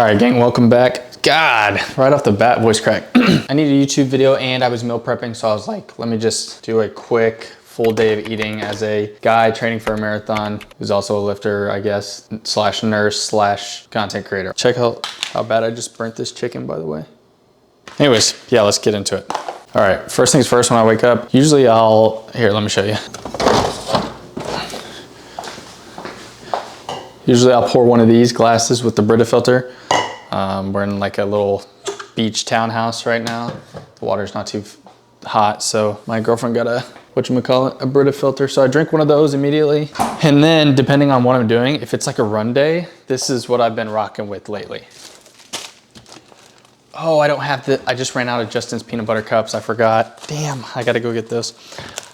All right, gang, welcome back. God, right off the bat, voice crack. I need a YouTube video and I was meal prepping, so I was like, let me just do a quick full day of eating as a guy training for a marathon who's also a lifter, I guess, slash nurse, slash content creator. Check out how bad I just burnt this chicken, by the way. Anyways, yeah, let's get into it. All right, first things first, when I wake up, usually here, let me show you. Usually I'll pour one of these glasses with the Brita filter. We're in like a little beach townhouse right now. The water's not too hot, so my girlfriend got a Brita filter. So I drink one of those immediately. And then depending on what I'm doing, if it's like a run day, this is what I've been rocking with lately. Oh, I just ran out of Justin's peanut butter cups. I forgot. Damn, I gotta go get those.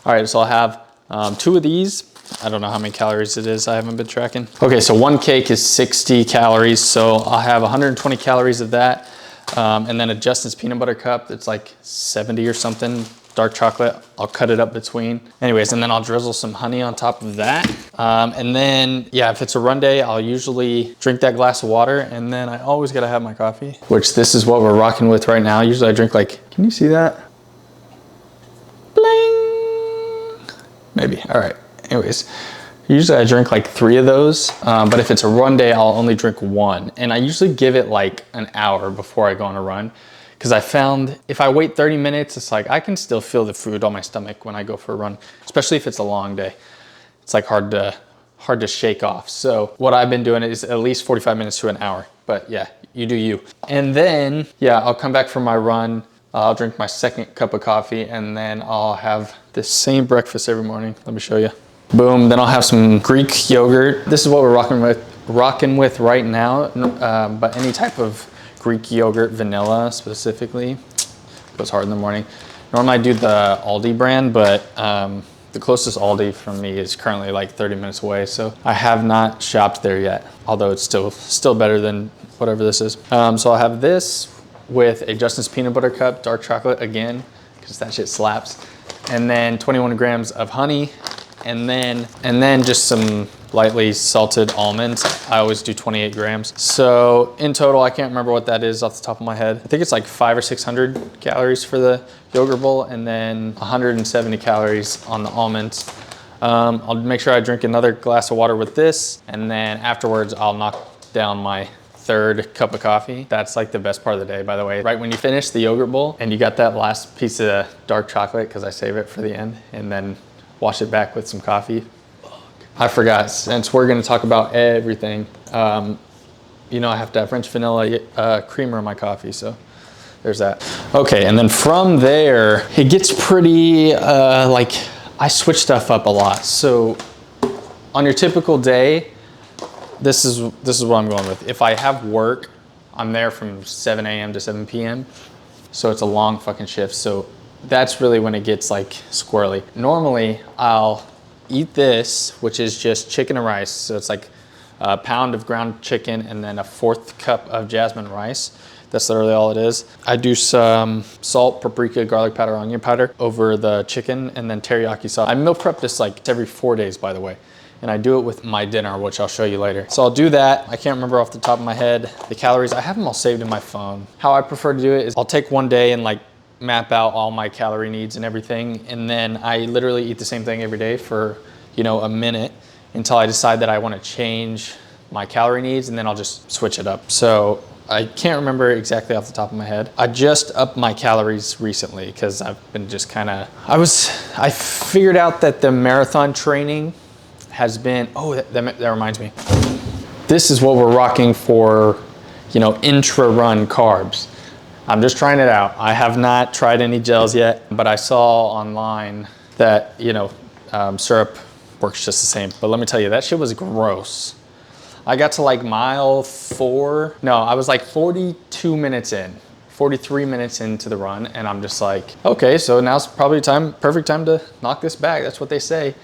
All right, so I'll have 2 of these. I don't know how many calories it is. I haven't been tracking. Okay, so 1 cake is 60 calories. So I'll have 120 calories of that. And then a Justin's peanut butter cup that's like 70 or something, dark chocolate. I'll cut it up between. Anyways, and then I'll drizzle some honey on top of that. And then, yeah, if it's a run day, I'll usually drink that glass of water. And then I always gotta have my coffee, which this is what we're rocking with right now. Usually I drink like, can you see that? Bling! Maybe, all right. Anyways, usually I drink like 3 of those, but if it's a run day, I'll only drink 1. And I usually give it like an hour before I go on a run, because I found if I wait 30 minutes, it's like I can still feel the food on my stomach when I go for a run, especially if it's a long day. It's like hard to shake off. So what I've been doing is at least 45 minutes to an hour, but yeah, you do you. And then, yeah, I'll come back from my run. I'll drink my 2nd cup of coffee, and then I'll have the same breakfast every morning. Let me show you. Boom, then I'll have some Greek yogurt. This is what we're rocking with right now, but any type of Greek yogurt, vanilla specifically, goes hard in the morning. Normally I do the Aldi brand, but the closest Aldi from me is currently like 30 minutes away, so I have not shopped there yet, although it's still better than whatever this is. So I'll have this with a Justin's peanut butter cup, dark chocolate again, because that shit slaps, and then 21 grams of honey, and then just some lightly salted almonds. I always do 28 grams. So in total, I can't remember what that is off the top of my head. I think it's like 500 or 600 calories for the yogurt bowl, and then 170 calories on the almonds. I'll make sure I drink another glass of water with this, and then afterwards I'll knock down my 3rd cup of coffee. That's like the best part of the day, by the way. Right when you finish the yogurt bowl and you got that last piece of dark chocolate, because I save it for the end, and then wash it back with some coffee. I forgot, since we're gonna talk about everything, you know I have to have French vanilla creamer in my coffee, so there's that. Okay, and then from there, it gets pretty, like, I switch stuff up a lot. So on your typical day, this is what I'm going with. If I have work, I'm there from 7 a.m. to 7 p.m. So it's a long fucking shift. So that's really when it gets like squirrely. Normally I'll eat this, which is just chicken and rice. So it's like a pound of ground chicken and then a 4th cup of jasmine rice. That's literally all it is. I do some salt, paprika, garlic powder, onion powder over the chicken, and then teriyaki sauce. I meal prep this like every 4 days, by the way. And I do it with my dinner, which I'll show you later. So I'll do that. I can't remember off the top of my head the calories. I have them all saved in my phone. How I prefer to do it is I'll take one day and like map out all my calorie needs and everything, and then I literally eat the same thing every day for, you know, a minute until I decide that I want to change my calorie needs, and then I'll just switch it up. So I can't remember exactly off the top of my head. I just upped my calories recently because I've been just kind of, I figured out that the marathon training has been, oh, that reminds me. This is what we're rocking for, you know, intra-run carbs. I'm just trying it out. I have not tried any gels yet, but I saw online that, you know, syrup works just the same. But let me tell you, that shit was gross. I got to like mile 4. No, I was like 42 minutes in, 43 minutes into the run. And I'm just like, okay, so now's probably perfect time to knock this back. That's what they say.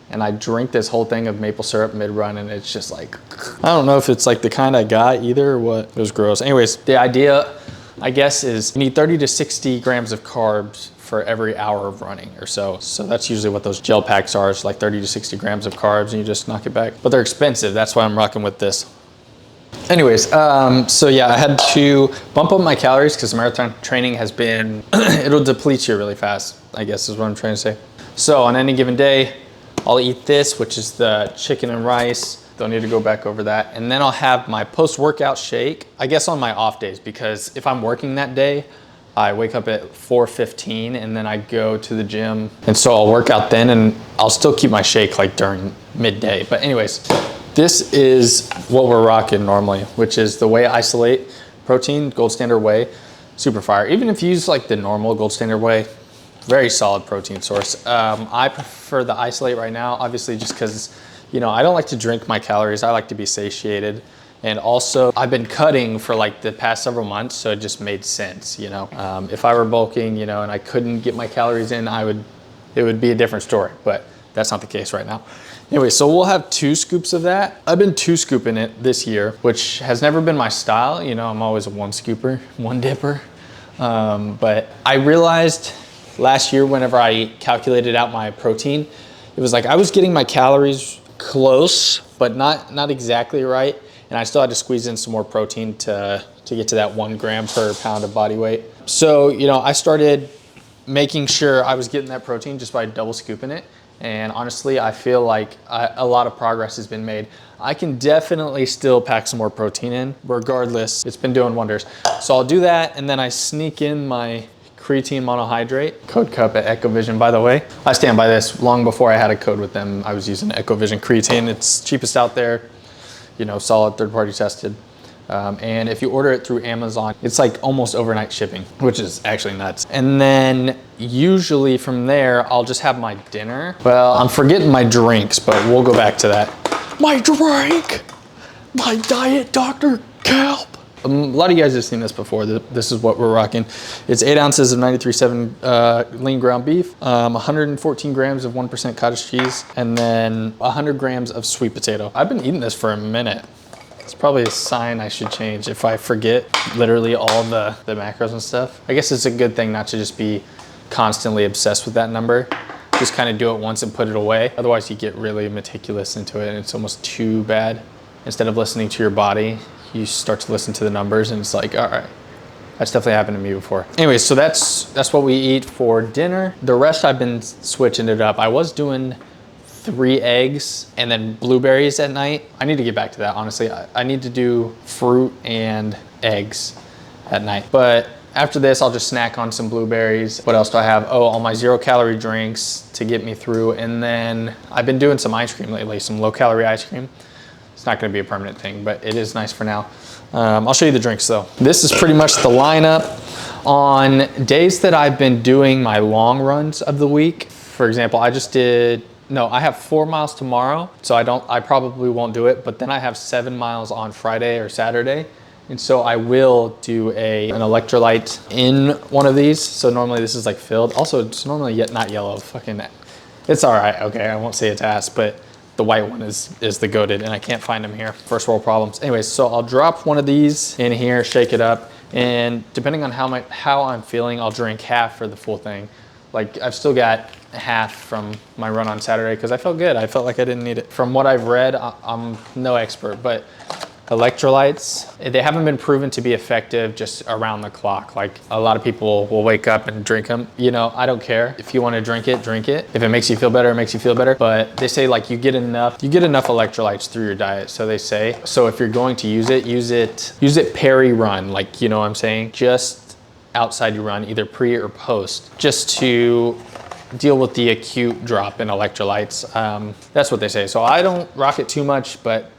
And I drink this whole thing of maple syrup mid-run, and it's just like, I don't know if it's like the kind I got either or what. It was gross. Anyways, the idea, I guess, is you need 30 to 60 grams of carbs for every hour of running or so. So that's usually what those gel packs are. It's like 30 to 60 grams of carbs, and you just knock it back. But they're expensive. That's why I'm rocking with this. Anyways, so yeah, I had to bump up my calories because marathon training has been, it'll deplete you really fast, I guess is what I'm trying to say. So on any given day, I'll eat this, which is the chicken and rice. Don't need to go back over that. And then I'll have my post-workout shake, I guess on my off days, because if I'm working that day, I wake up at 4:15 and then I go to the gym. And so I'll work out then and I'll still keep my shake like during midday. But anyways, this is what we're rocking normally, which is the Whey Isolate protein, Gold Standard Whey, super fire. Even if you use like the normal Gold Standard Whey, very solid protein source. I prefer the Isolate right now, obviously just because, you know, I don't like to drink my calories. I like to be satiated. And also I've been cutting for like the past several months, so it just made sense, you know. If I were bulking, you know, and I couldn't get my calories in, it would be a different story, but that's not the case right now. Anyway, so we'll have 2 scoops of that. I've been 2 scooping it this year, which has never been my style. You know, I'm always a 1 scooper, 1 dipper. But I realized last year whenever I calculated out my protein, it was like I was getting my calories close, but not exactly right. And I still had to squeeze in some more protein to get to that 1 gram per pound of body weight. So, you know, I started making sure I was getting that protein just by double scooping it. And honestly, I feel like a lot of progress has been made. I can definitely still pack some more protein in. Regardless, it's been doing wonders. So I'll do that, and then I sneak in my creatine monohydrate. Code cup at Ecovision, by the way. I stand by this. Long before I had a code with them, I was using Ecovision creatine. It's cheapest out there, you know, solid, third-party tested. And if you order it through Amazon, it's like almost overnight shipping, which is actually nuts. And then usually from there, I'll just have my dinner. Well, I'm forgetting my drinks, but we'll go back to that. My drink, my Diet Dr. Kelp. A lot of you guys have seen this before. This is what we're rocking. It's 8 ounces of 93.7 lean ground beef, 114 grams of 1% cottage cheese, and then 100 grams of sweet potato. I've been eating this for a minute. It's probably a sign I should change if I forget literally all the macros and stuff. I guess it's a good thing not to just be constantly obsessed with that number. Just kind of do it once and put it away. Otherwise you get really meticulous into it and it's almost too bad. Instead of listening to your body, you start to listen to the numbers and it's like, all right, that's definitely happened to me before. Anyways, so that's what we eat for dinner. The rest I've been switching it up. I was doing 3 eggs and then blueberries at night. I need to get back to that, honestly. I need to do fruit and eggs at night. But after this, I'll just snack on some blueberries. What else do I have? Oh, all my 0-calorie drinks to get me through. And then I've been doing some ice cream lately, some low-calorie ice cream. It's not gonna be a permanent thing, but it is nice for now. I'll show you the drinks though. This is pretty much the lineup. On days that I've been doing my long runs of the week, for example, I have 4 miles tomorrow, so I probably won't do it, but then I have 7 miles on Friday or Saturday. And so I will do an electrolyte in one of these. So normally this is like filled. Also, it's normally not yellow. Fucking, it's all right. Okay, I won't say it's ass, but the white one is the goated, and I can't find them here. First world problems. Anyways, so I'll drop one of these in here, shake it up, and depending on how I'm feeling, I'll drink half for the full thing. Like I've still got half from my run on Saturday because I felt good. I felt like I didn't need it. From what I've read, I'm no expert, but electrolytes, they haven't been proven to be effective just around the clock. Like a lot of people will wake up and drink them. You know, I don't care. If you want to drink it, drink it. If it makes you feel better, it makes you feel better. But they say like you get enough electrolytes through your diet, so they say. So if you're going to use it peri-run, like, you know what I'm saying? Just outside you run, either pre or post, just to deal with the acute drop in electrolytes. That's what they say. So I don't rock it too much, but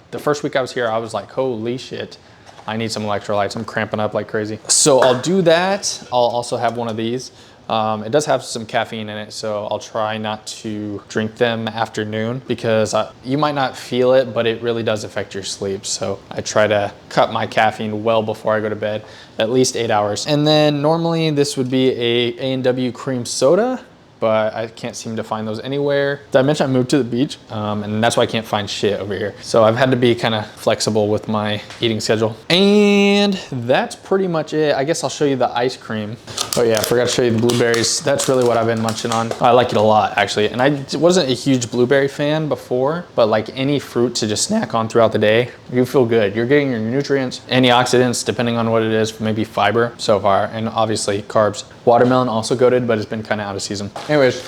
the first week I was here, I was like, holy shit, I need some electrolytes. I'm cramping up like crazy. So I'll do that. I'll also have one of these. It does have some caffeine in it, so I'll try not to drink them after noon because you might not feel it, but it really does affect your sleep. So I try to cut my caffeine well before I go to bed, at least 8 hours. And then normally this would be a A&W cream soda, but I can't seem to find those anywhere. Did I mention I moved to the beach? And that's why I can't find shit over here. So I've had to be kind of flexible with my eating schedule. And that's pretty much it. I guess I'll show you the ice cream. Oh yeah, I forgot to show you the blueberries. That's really what I've been munching on. I like it a lot, actually. And I wasn't a huge blueberry fan before, but like any fruit to just snack on throughout the day, you feel good. You're getting your nutrients, antioxidants, depending on what it is, maybe fiber so far, and obviously carbs. Watermelon also goated, but it's been kind of out of season. Anyways,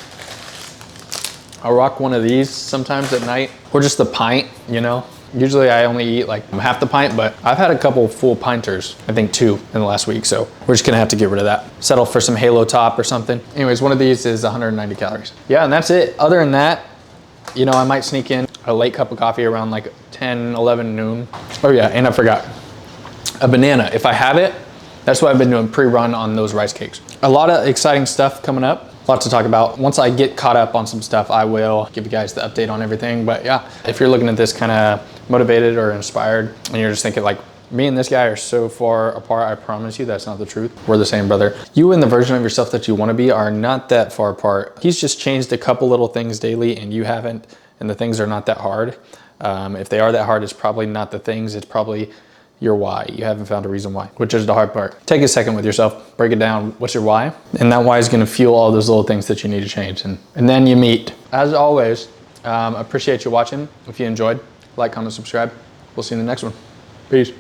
I'll rock one of these sometimes at night, or just a pint, you know? Usually I only eat like half the pint, but I've had a couple full pinters, I think 2 in the last week, so we're just gonna have to get rid of that. Settle for some Halo Top or something. Anyways, one of these is 190 calories. Yeah, and that's it. Other than that, you know, I might sneak in a late cup of coffee around like 10, 11 noon. Oh yeah, and I forgot, a banana. If I have it, that's what I've been doing pre-run on those rice cakes. A lot of exciting stuff coming up. Lots to talk about. Once I get caught up on some stuff, I will give you guys the update on everything. But yeah, if you're looking at this kind of motivated or inspired, and you're just thinking like, me and this guy are so far apart, I promise you that's not the truth. We're the same, brother. You and the version of yourself that you want to be are not that far apart. He's just changed a couple little things daily and you haven't, and the things are not that hard. If they are that hard, it's probably not the things, it's probably your why. You haven't found a reason why, which is the hard part. Take a second with yourself, break it down. What's your why? And that why is gonna fuel all those little things that you need to change. And then you meet. As always, appreciate you watching. If you enjoyed, like, comment, subscribe. We'll see you in the next one. Peace.